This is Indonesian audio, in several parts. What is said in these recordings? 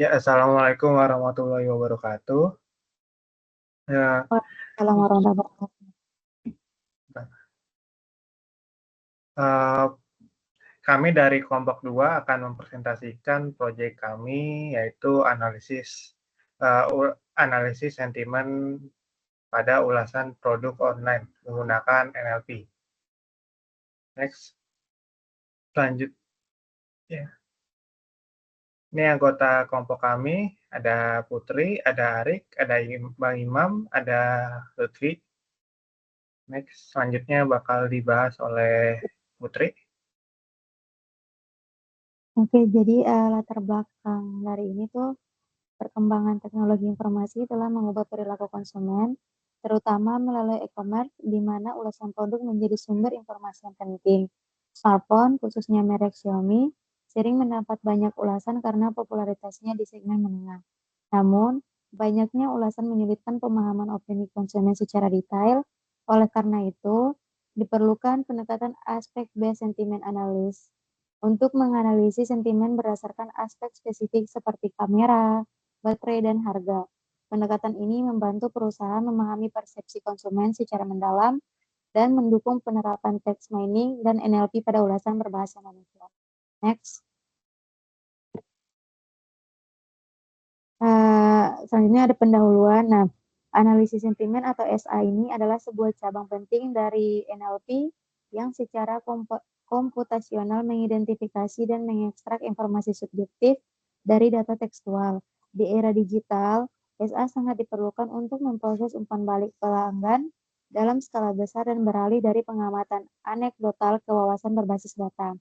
Ya, Assalamualaikum warahmatullahi wabarakatuh. Ya, Waalaikumsalam warahmatullahi wabarakatuh. eh, kami dari kelompok 2 akan mempresentasikan proyek kami, yaitu analisis sentimen pada ulasan produk online menggunakan NLP. Next, lanjut. Ya. Ini anggota kelompok kami, ada Putri, ada Arik, ada Bang Imam, ada Lutfi. Next, selanjutnya bakal dibahas oleh Putri. Oke, jadi latar belakang dari ini tuh perkembangan teknologi informasi telah mengubah perilaku konsumen, terutama melalui e-commerce, di mana ulasan produk menjadi sumber informasi yang penting. Smartphone, khususnya merek Xiaomi, sering mendapat banyak ulasan karena popularitasnya di segmen menengah. Namun, banyaknya ulasan menyulitkan pemahaman opini konsumen secara detail. Oleh karena itu, diperlukan pendekatan aspek-based sentiment analysis untuk menganalisis sentimen berdasarkan aspek spesifik seperti kamera, baterai, dan harga. Pendekatan ini membantu perusahaan memahami persepsi konsumen secara mendalam dan mendukung penerapan text mining dan NLP pada ulasan berbahasa Indonesia. Next. Selanjutnya ada pendahuluan. Nah, analisis sentimen atau SA ini adalah sebuah cabang penting dari NLP yang secara komputasional mengidentifikasi dan mengekstrak informasi subjektif dari data tekstual. Di era digital, SA sangat diperlukan untuk memproses umpan balik pelanggan dalam skala besar dan beralih dari pengamatan anekdotal ke wawasan berbasis data.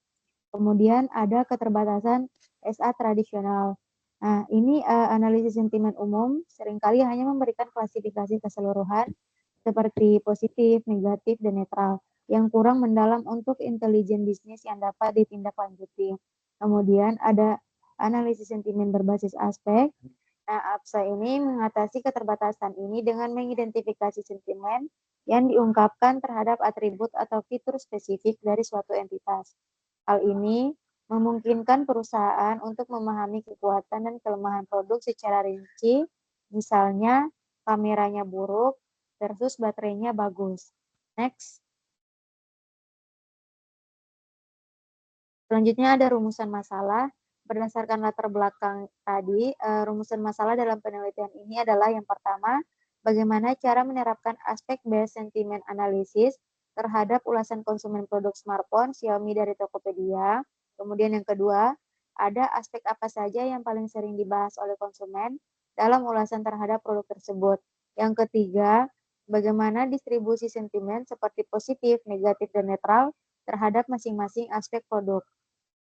Kemudian ada keterbatasan SA tradisional. Nah, ini analisis sentimen umum seringkali hanya memberikan klasifikasi keseluruhan seperti positif, negatif, dan netral yang kurang mendalam untuk intelijen bisnis yang dapat ditindaklanjuti. Kemudian ada analisis sentimen berbasis aspek. Nah, APSA ini mengatasi keterbatasan ini dengan mengidentifikasi sentimen yang diungkapkan terhadap atribut atau fitur spesifik dari suatu entitas. Hal ini memungkinkan perusahaan untuk memahami kekuatan dan kelemahan produk secara rinci, misalnya kameranya buruk versus baterainya bagus. Next. Selanjutnya ada rumusan masalah. Berdasarkan latar belakang tadi, rumusan masalah dalam penelitian ini adalah yang pertama, bagaimana cara menerapkan aspek based sentiment analysis terhadap ulasan konsumen produk smartphone Xiaomi dari Tokopedia. Kemudian yang kedua, ada aspek apa saja yang paling sering dibahas oleh konsumen dalam ulasan terhadap produk tersebut. Yang ketiga, bagaimana distribusi sentimen seperti positif, negatif, dan netral terhadap masing-masing aspek produk.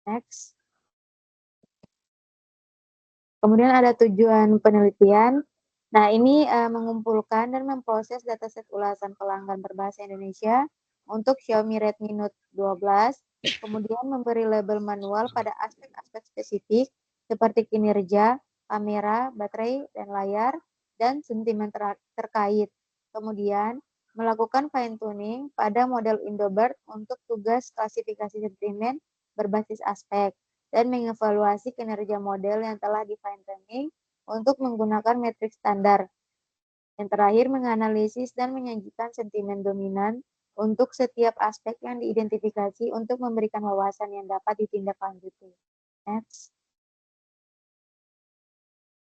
Next. Kemudian ada tujuan penelitian. Nah, ini mengumpulkan dan memproses dataset ulasan pelanggan berbahasa Indonesia untuk Xiaomi Redmi Note 12, kemudian memberi label manual pada aspek-aspek spesifik seperti kinerja, kamera, baterai, dan layar, dan sentimen terkait. Kemudian, melakukan fine-tuning pada model Indobird untuk tugas klasifikasi sentimen berbasis aspek dan mengevaluasi kinerja model yang telah di fine-tuning untuk menggunakan metrik standar. Yang terakhir, menganalisis dan menyajikan sentimen dominan untuk setiap aspek yang diidentifikasi untuk memberikan wawasan yang dapat ditindaklanjuti. Next.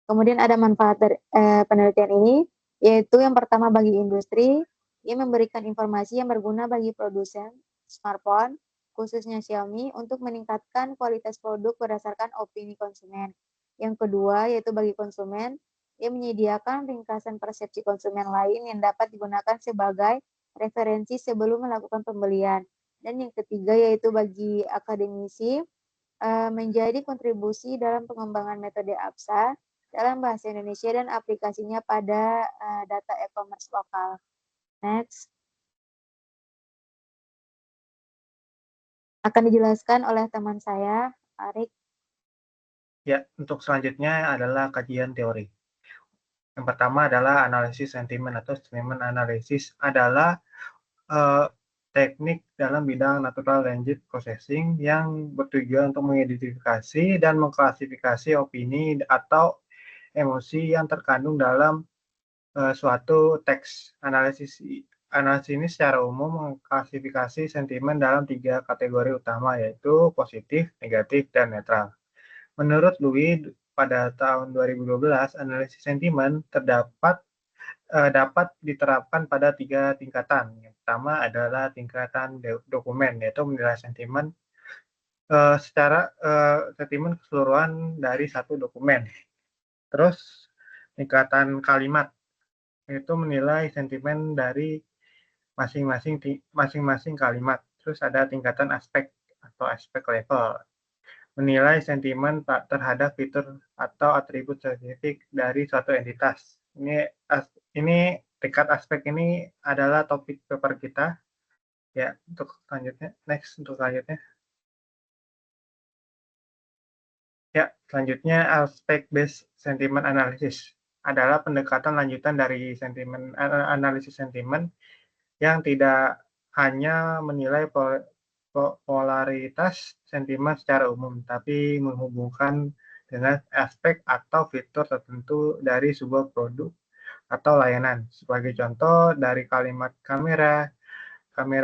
Kemudian ada manfaat dari penelitian ini, yaitu yang pertama bagi industri, ia memberikan informasi yang berguna bagi produsen smartphone, khususnya Xiaomi, untuk meningkatkan kualitas produk berdasarkan opini konsumen. Yang kedua, yaitu bagi konsumen, ia menyediakan ringkasan persepsi konsumen lain yang dapat digunakan sebagai referensi sebelum melakukan pembelian. Dan yang ketiga, yaitu bagi akademisi, menjadi kontribusi dalam pengembangan metode APSA dalam bahasa Indonesia dan aplikasinya pada data e-commerce lokal. Next. Akan dijelaskan oleh teman saya, Arik. Ya, untuk selanjutnya adalah kajian teori. Yang pertama adalah analisis sentimen atau sentimen analisis adalah teknik dalam bidang natural language processing yang bertujuan untuk mengidentifikasi dan mengklasifikasi opini atau emosi yang terkandung dalam suatu teks. Analisis ini secara umum mengklasifikasi sentimen dalam 3 kategori utama, yaitu positif, negatif, dan netral. Menurut Louis, pada tahun 2012, analisis sentimen dapat diterapkan pada 3 tingkatan. Yang pertama adalah tingkatan dokumen, yaitu menilai sentimen sentimen keseluruhan dari satu dokumen. Terus tingkatan kalimat, yaitu menilai sentimen dari masing-masing kalimat. Terus ada tingkatan aspek atau aspek level, menilai sentimen terhadap fitur atau atribut spesifik dari suatu entitas. Ini tingkat aspek ini adalah topik paper kita. Ya, untuk selanjutnya. Ya, selanjutnya aspek based sentiment analysis adalah pendekatan lanjutan dari analisis sentimen yang tidak hanya menilai polaritas sentimen secara umum, tapi menghubungkan dengan aspek atau fitur tertentu dari sebuah produk atau layanan. Sebagai contoh, dari kalimat kamera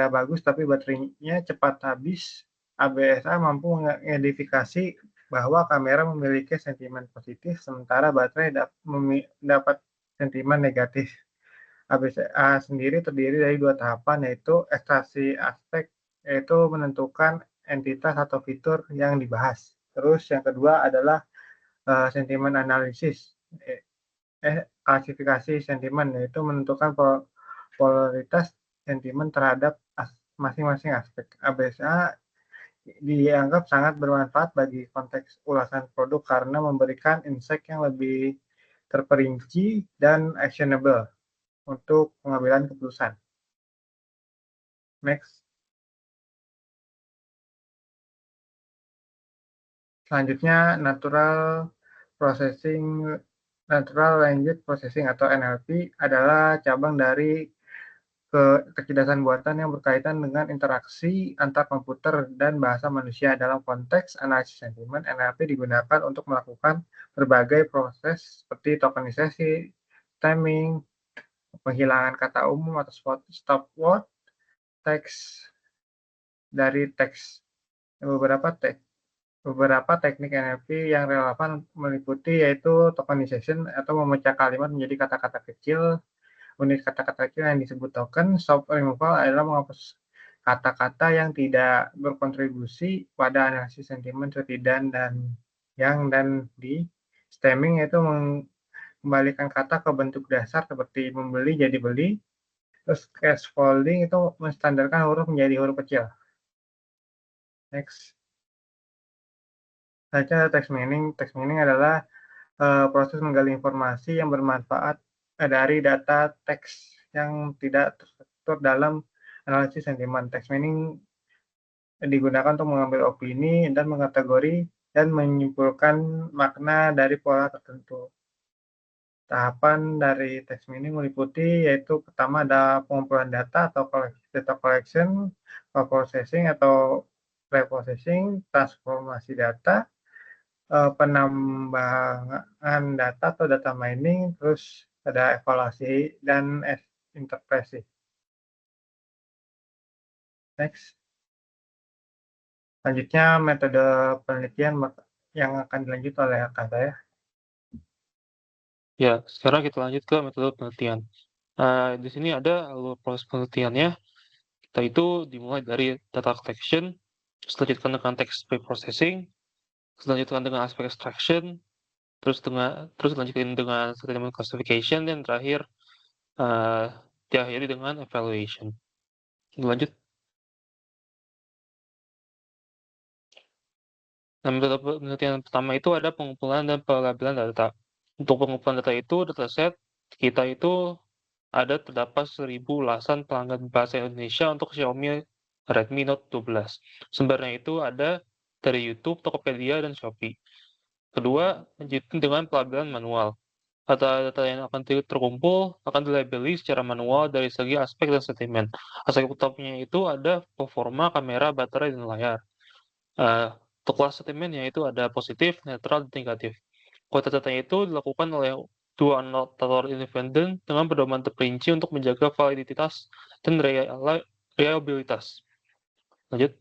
bagus tapi baterainya cepat habis, ABSA mampu mengidentifikasi bahwa kamera memiliki sentimen positif, sementara baterai dapat sentimen negatif. ABCA sendiri terdiri dari 2 tahapan, yaitu ekstraksi aspek, yaitu menentukan entitas atau fitur yang dibahas. Terus yang kedua adalah sentimen analisis, klasifikasi sentimen, yaitu menentukan polaritas sentimen terhadap masing-masing aspek. ABSA dianggap sangat bermanfaat bagi konteks ulasan produk karena memberikan insight yang lebih terperinci dan actionable untuk pengambilan keputusan. Next. Selanjutnya, Natural Language Processing atau NLP adalah cabang dari kecerdasan buatan yang berkaitan dengan interaksi antar komputer dan bahasa manusia. Dalam konteks analisis sentimen, NLP digunakan untuk melakukan berbagai proses seperti tokenisasi, timing, penghilangan kata umum atau stop word, teks dari teks. Beberapa teknik NLP yang relevan meliputi yaitu tokenization atau memecah kalimat menjadi kata-kata kecil. Unit kata-kata kecil yang disebut token. Stop removal adalah menghapus kata-kata yang tidak berkontribusi pada analisis sentimen seperti dan yang dan di. Stemming yaitu mengembalikan kata ke bentuk dasar seperti membeli jadi beli. Terus scaffolding itu menstandarkan huruf menjadi huruf kecil. Next. Selanjutnya text mining. Text mining adalah proses menggali informasi yang bermanfaat dari data teks yang tidak terstruktur dalam analisis sentimen. Text mining digunakan untuk mengambil opini dan mengkategori dan menyimpulkan makna dari pola tertentu. Tahapan dari text mining meliputi yaitu pertama ada pengumpulan data atau data collection, processing atau reprocessing, transformasi data, penambangan data atau data mining, terus ada evaluasi dan interpretasi. Next. Selanjutnya metode penelitian yang akan dilanjut oleh rekan saya. Ya, sekarang kita lanjut ke metode penelitian. Di sini ada alur proses penelitiannya. Kita itu dimulai dari data collection, selanjutnya dengan text pre-processing, selanjutnya dengan aspect extraction, terus lanjutin dengan sentiment classification, dan terakhir diakhiri dengan evaluation. Lanjut. Nah, metode penelitian pertama itu ada pengumpulan dan pelabelan data. Untuk pengumpulan data itu, dataset kita itu terdapat 1.000 ulasan pelanggan bahasa Indonesia untuk Xiaomi Redmi Note 12. Sumbernya itu ada dari YouTube, Tokopedia, dan Shopee. Kedua, lanjutin dengan pelabelan manual. Data yang akan terkumpul akan dilabeli secara manual dari segi aspek dan sentimen. Aspek utamanya itu ada performa, kamera, baterai, dan layar. Untuk kelas sentimen yaitu ada positif, netral, dan negatif. Kualitas datanya itu dilakukan oleh dua anotator independen dengan pedoman terperinci untuk menjaga validitas dan reliabilitas. Lanjut.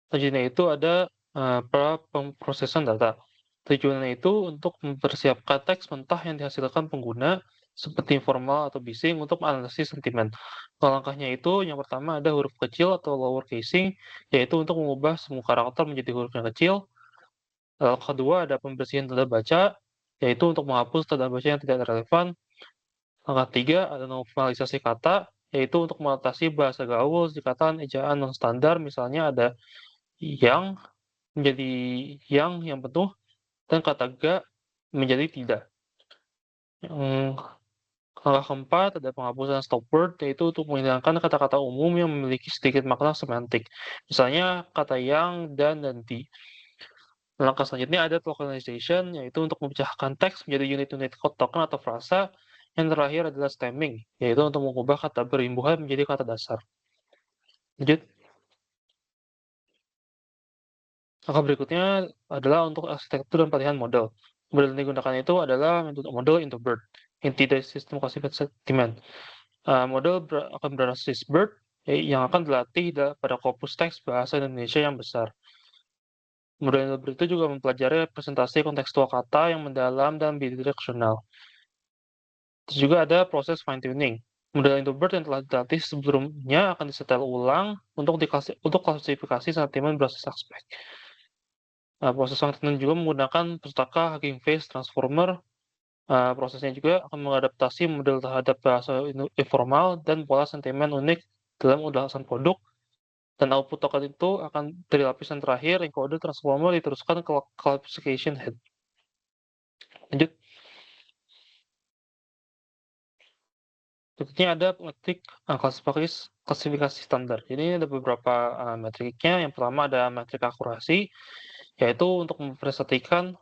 Selanjutnya itu ada pemrosesan data. Tujuannya itu untuk mempersiapkan teks mentah yang dihasilkan pengguna seperti formal atau bising untuk menganalisis sentimen. Langkahnya itu yang pertama ada huruf kecil atau lower casing, yaitu untuk mengubah semua karakter menjadi huruf yang kecil. Lalu kedua ada pembersihan tanda baca, yaitu untuk menghapus tanda baca yang tidak relevan. Langkah tiga ada normalisasi kata, yaitu untuk mengatasi bahasa gaul, singkatan, ejaan non-standar, misalnya ada yang menjadi yang penuh, dan kata ga menjadi tidak. Langkah keempat ada penghapusan stop word, yaitu untuk menghilangkan kata-kata umum yang memiliki sedikit makna semantik. Misalnya kata yang, dan di. Langkah selanjutnya ada tokenization, yaitu untuk memecahkan teks menjadi unit-unit token atau frasa. Yang terakhir adalah stemming, yaitu untuk mengubah kata berimbuhan menjadi kata dasar. Lanjut. Langkah berikutnya adalah untuk arsitektur dan pelatihan model. Model yang digunakan itu adalah metode model into BERT, inti dari sistem klasifikasi sentimen. Model akan berbasis BERT yang akan dilatih pada korpus teks bahasa Indonesia yang besar. Model into BERT itu juga mempelajari representasi kontekstual kata yang mendalam dan bidireksional. Terus juga ada proses fine-tuning. Model into BERT yang telah dilatih sebelumnya akan disetel ulang untuk klasifikasi sentimen berbasis aspek. Proses fine-tuning juga menggunakan pustaka Hugging Face Transformer. Prosesnya juga akan mengadaptasi model terhadap bahasa informal dan pola sentimen unik dalam ulasan produk. Dan output token itu akan dari lapisan terakhir encoder transformer diteruskan ke classification head. Lanjut. Berikutnya ada metrik klasifikasi standar. Jadi ini ada beberapa metriknya. Yang pertama ada metrik akurasi, yaitu untuk mempresentasikan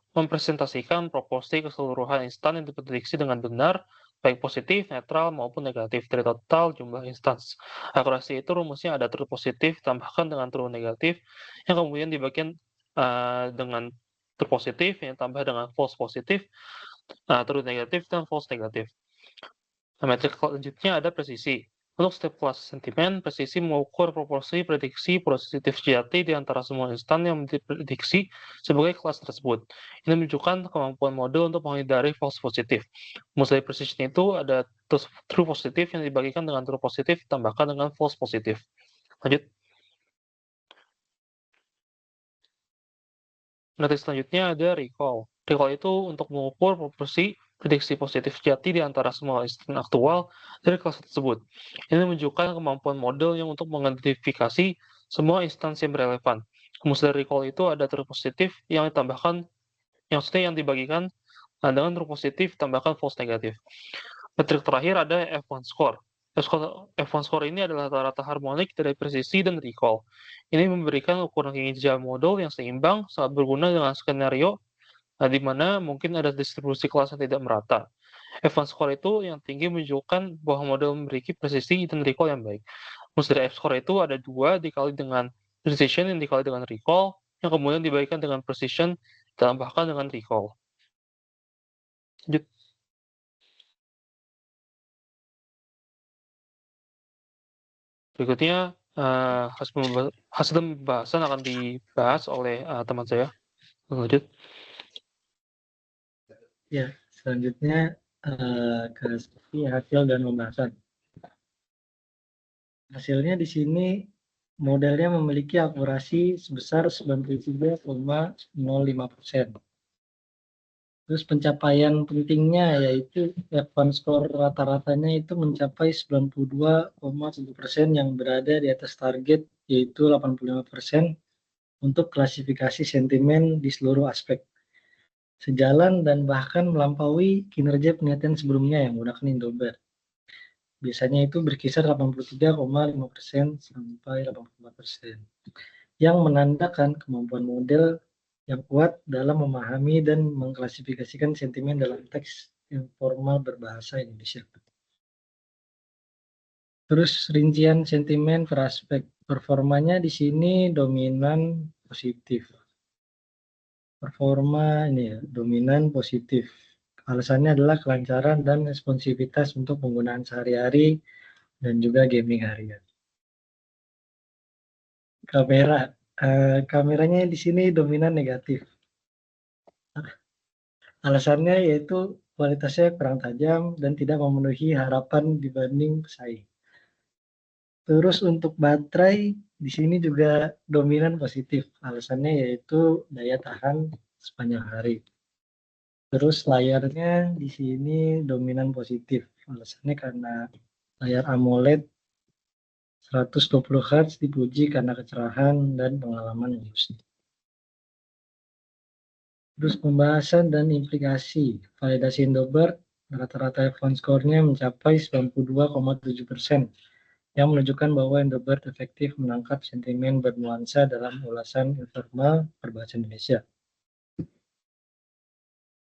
proporsi keseluruhan instan yang diprediksi dengan benar, baik positif, netral, maupun negatif dari total jumlah instance. Akurasi itu rumusnya ada true positif tambahkan dengan true negatif, yang kemudian dibagikan dengan true positif, yang tambah dengan false positif, true negatif, dan false negatif. Metrik selanjutnya ada presisi. Untuk setiap kelas sentimen, presisi mengukur proporsi prediksi positif sejati di antara semua instan yang diprediksi sebagai kelas tersebut. Ini menunjukkan kemampuan model untuk menghindari false positif. Rumus dari precision itu ada true positif yang dibagikan dengan true positif ditambahkan dengan false positif. Lanjut. Metrik selanjutnya ada recall. Recall itu untuk mengukur proporsi prediksi positif sejati di antara semua instan aktual dari kelas tersebut. Ini menunjukkan kemampuan model yang untuk mengidentifikasi semua instansi yang relevan. Rumus dari recall itu ada true positif yang ditambahkan, yang dibagikan dengan true positif tambahkan false negatif. Metrik terakhir ada F1 score. F1 score ini adalah rata-rata harmonik dari presisi dan recall. Ini memberikan ukuran kinerja model yang seimbang saat berguna dengan skenario di mana mungkin ada distribusi kelas yang tidak merata. F1 score itu yang tinggi menunjukkan bahwa model memiliki presisi dan recall yang baik. Rumus dari F-score itu ada 2 dikali dengan precision yang dikali dengan recall, yang kemudian dibagikan dengan precision ditambahkan dengan recall. Lanjut. Berikutnya, hasil pembahasan akan dibahas oleh teman saya. Lanjut. Ya, selanjutnya ke hasil dan pembahasan. Hasilnya di sini modelnya memiliki akurasi sebesar 93,05%. Terus pencapaian pentingnya yaitu F1 score rata-ratanya itu mencapai 92,1% yang berada di atas target yaitu 85% untuk klasifikasi sentimen di seluruh aspek. Sejalan dan bahkan melampaui kinerja penelitian sebelumnya yang menggunakan Indobert. Biasanya itu berkisar 83,5% sampai 84%. Yang menandakan kemampuan model yang kuat dalam memahami dan mengklasifikasikan sentimen dalam teks informal berbahasa Indonesia. Terus rincian sentimen per aspek. Performanya di sini dominan positif. Performa ini ya, dominan positif. Alasannya adalah kelancaran dan responsivitas untuk penggunaan sehari-hari dan juga gaming harian. Kameranya di sini dominan negatif. Alasannya yaitu kualitasnya kurang tajam dan tidak memenuhi harapan dibanding pesaing. Terus untuk baterai di sini juga dominan positif. Alasannya yaitu daya tahan sepanjang hari. Terus layarnya di sini dominan positif. Alasannya karena layar AMOLED 120 Hz dipuji karena kecerahan dan pengalaman mengusik. Terus pembahasan dan implikasi. Validasi Indobert, rata-rata iPhone score-nya mencapai 92,7%, yang menunjukkan bahwa Indobert efektif menangkap sentimen bernuansa dalam ulasan informal berbahasa Indonesia.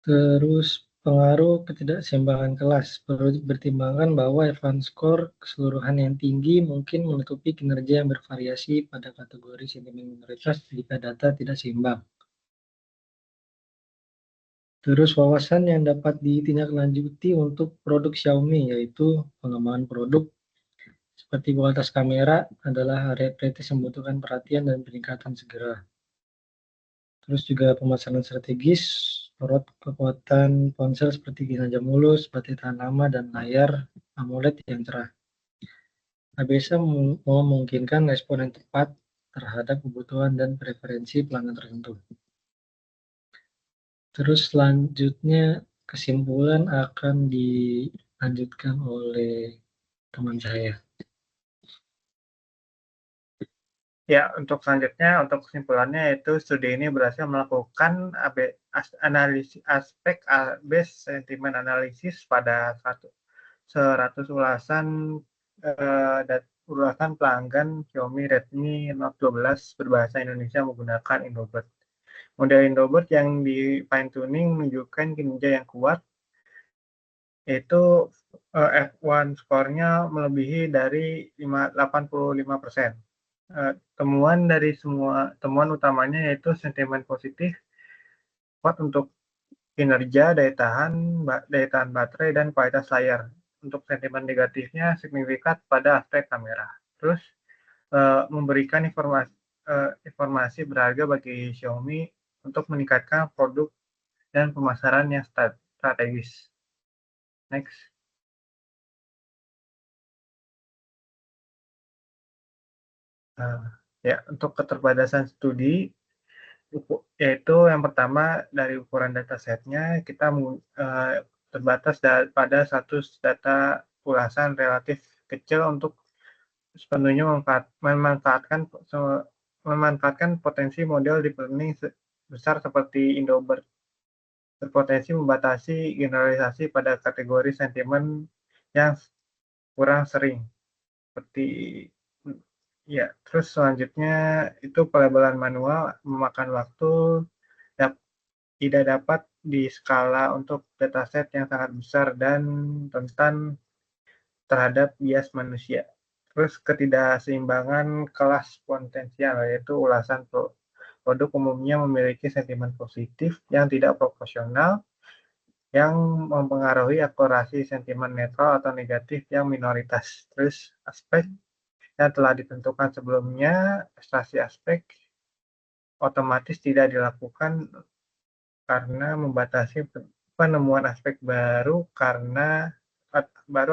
Terus pengaruh ketidakseimbangan kelas. Perlu dipertimbangkan bahwa advance score keseluruhan yang tinggi mungkin menutupi kinerja yang bervariasi pada kategori sentimen minoritas jika data tidak seimbang. Terus wawasan yang dapat ditindaklanjuti untuk produk Xiaomi, yaitu pengembangan produk seperti kualitas kamera adalah area kritis yang membutuhkan perhatian dan peningkatan segera. Terus juga pemasaran strategis, sorot kekuatan ponsel seperti kinerja mulus, baterai tahan lama, dan layar AMOLED yang cerah. ABS memungkinkan respon yang tepat terhadap kebutuhan dan preferensi pelanggan tertentu. Terus selanjutnya kesimpulan akan dilanjutkan oleh teman saya. Ya, untuk selanjutnya, untuk kesimpulannya yaitu studi ini berhasil melakukan analisis aspek base sentimen analisis pada 100 ulasan pelanggan Xiaomi Redmi Note 12 berbahasa Indonesia menggunakan Indobert. Model Indobert yang di fine tuning menunjukkan kinerja yang kuat, yaitu F1 skornya melebihi dari 85%. Temuan utamanya yaitu sentimen positif kuat untuk kinerja, daya tahan baterai, dan kualitas layar. Untuk sentimen negatifnya signifikan pada aspek kamera. Terus memberikan informasi berharga bagi Xiaomi untuk meningkatkan produk dan pemasaran yang strategis. Next. Ya, untuk keterbatasan studi, yaitu yang pertama dari ukuran datasetnya kita terbatas pada status data ulasan relatif kecil untuk sepenuhnya memanfaatkan potensi model deep learning besar seperti Indobert. Berpotensi membatasi generalisasi pada kategori sentimen yang kurang sering. Seperti ya, terus selanjutnya itu pelabelan manual memakan waktu, tidak dapat di skala untuk dataset yang sangat besar dan rentan terhadap bias manusia. Terus ketidakseimbangan kelas potensial, yaitu ulasan produk umumnya memiliki sentimen positif yang tidak proporsional, yang mempengaruhi akurasi sentimen netral atau negatif yang minoritas. Terus aspek yang telah ditentukan sebelumnya, ekstraksi aspek otomatis tidak dilakukan karena membatasi penemuan aspek baru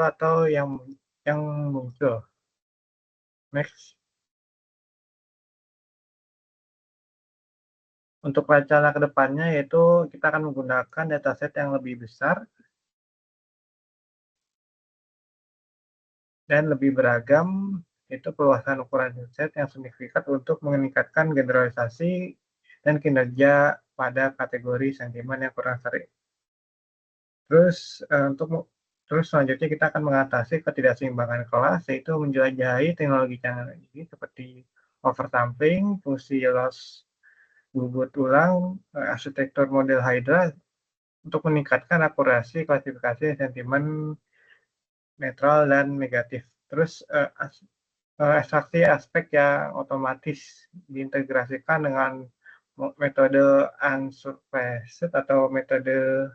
atau yang muncul. Next. Untuk rencana ke depannya yaitu kita akan menggunakan dataset yang lebih besar dan lebih beragam, itu perluasan ukuran dataset yang signifikan untuk meningkatkan generalisasi dan kinerja pada kategori sentimen yang kurang sering. Terus selanjutnya kita akan mengatasi ketidakseimbangan kelas, yaitu menjelajahi teknologi canggih seperti oversampling, fungsi loss bubut ulang arsitektur model Hydra untuk meningkatkan akurasi klasifikasi sentimen netral dan negatif. Terus ekstraksi aspek yang otomatis diintegrasikan dengan metode unsurfaced atau metode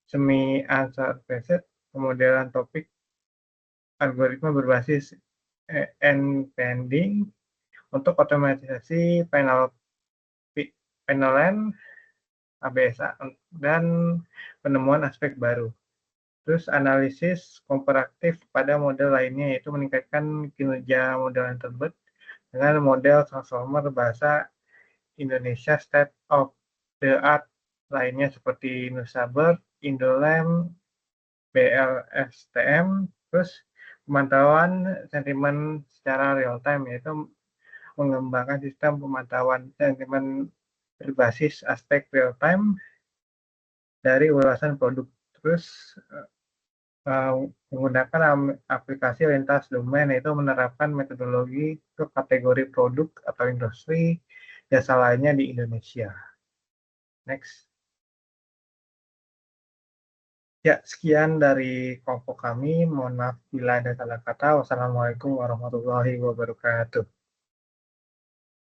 semi-unsurfaced, pemodelan topik algoritma berbasis ending untuk otomatisasi panelan ABSA dan penemuan aspek baru. Terus analisis komparatif pada model lainnya yaitu meningkatkan kinerja model yang tersebut dengan model transformer bahasa Indonesia state of the art lainnya seperti Nusabird, Indolem, BLSTM, terus pemantauan sentimen secara real time yaitu mengembangkan sistem pemantauan sentimen berbasis aspek real time dari ulasan produk. Terus menggunakan aplikasi lintas domain yaitu menerapkan metodologi ke kategori produk atau industri jasa lainnya di Indonesia. Next. Ya, sekian dari kelompok kami. Mohon maaf bila ada salah kata. Wassalamualaikum warahmatullahi wabarakatuh.